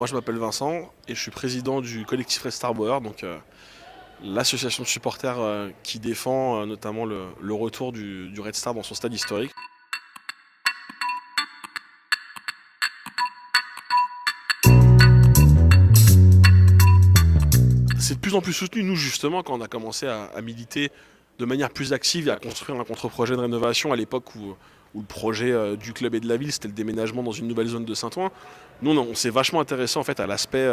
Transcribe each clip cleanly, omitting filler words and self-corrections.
Moi je m'appelle Vincent et je suis président du collectif Red Star Bauer, donc l'association de supporters qui défend notamment le retour du Red Star dans son stade historique. C'est de plus en plus soutenu, nous justement, quand on a commencé à militer de manière plus active et à construire un contre-projet de rénovation à l'époque où le projet du club et de la ville, c'était le déménagement dans une nouvelle zone de Saint-Ouen. Nous, on s'est vachement intéressé en fait à l'aspect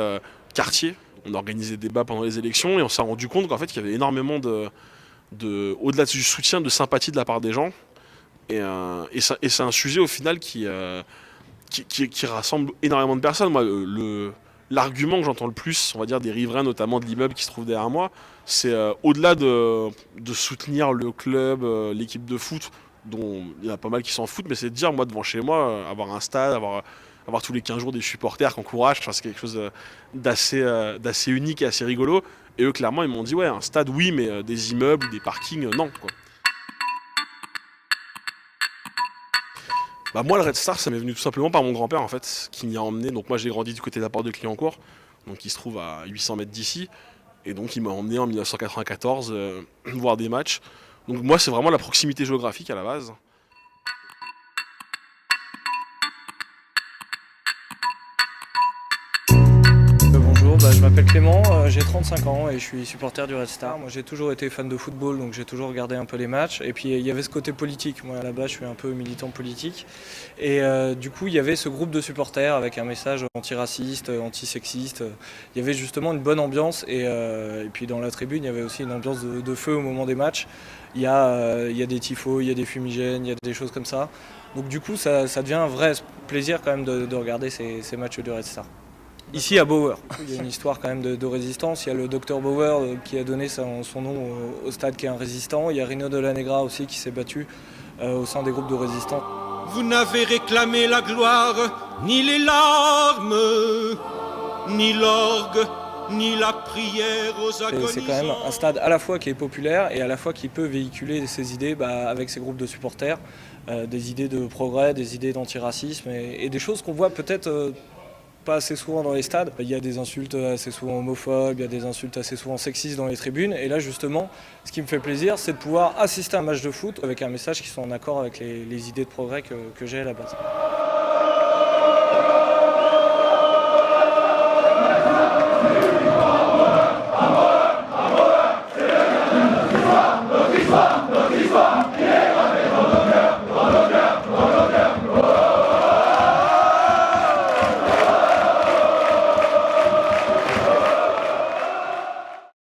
quartier. On a organisé des débats pendant les élections et on s'est rendu compte qu'en fait, qu'il y avait énormément au-delà du soutien, de sympathie de la part des gens. Et c'est un sujet au final qui rassemble énormément de personnes. Moi, l'argument que j'entends le plus, on va dire, des riverains, notamment de l'immeuble qui se trouve derrière moi, c'est au-delà de soutenir le club, l'équipe de foot, dont il y en a pas mal qui s'en foutent, mais c'est de dire, moi, devant chez moi, avoir un stade, avoir tous les 15 jours des supporters qui encouragent, enfin, c'est quelque chose d'assez unique et assez rigolo. Et eux, clairement, ils m'ont dit, ouais, un stade, oui, mais des immeubles, des parkings, non, quoi. Bah moi le Red Star ça m'est venu tout simplement par mon grand-père en fait qui m'y a emmené. Donc moi j'ai grandi du côté de la porte de Clignancourt, donc qui se trouve à 800 mètres d'ici. Et donc il m'a emmené en 1994 voir des matchs. Donc moi c'est vraiment la proximité géographique à la base. Bonjour, je m'appelle Clément, j'ai 35 ans et je suis supporter du Red Star. Moi j'ai toujours été fan de football, donc j'ai toujours regardé un peu les matchs. Et puis il y avait ce côté politique, moi là-bas je suis un peu militant politique. Et du coup il y avait ce groupe de supporters avec un message antiraciste, antisexiste. Il y avait justement une bonne ambiance et puis dans la tribune il y avait aussi une ambiance de feu au moment des matchs. Il y a des tifos, il y a des fumigènes, il y a des choses comme ça. Donc du coup ça devient un vrai plaisir quand même de regarder ces matchs du Red Star. Ici à Bauer. Il y a une histoire quand même de résistance. Il y a le docteur Bauer qui a donné son nom au stade qui est un résistant. Il y a Rino de la Negra aussi qui s'est battu au sein des groupes de résistants. Vous n'avez réclamé la gloire, ni les larmes, ni l'orgue, ni la prière aux agonisants. C'est quand même un stade à la fois qui est populaire et à la fois qui peut véhiculer ses idées avec ses groupes de supporters, des idées de progrès, des idées d'antiracisme et des choses qu'on voit peut-être pas assez souvent dans les stades. Il y a des insultes assez souvent homophobes, il y a des insultes assez souvent sexistes dans les tribunes. Et là justement, ce qui me fait plaisir, c'est de pouvoir assister à un match de foot avec un message qui soit en accord avec les idées de progrès que j'ai à la base.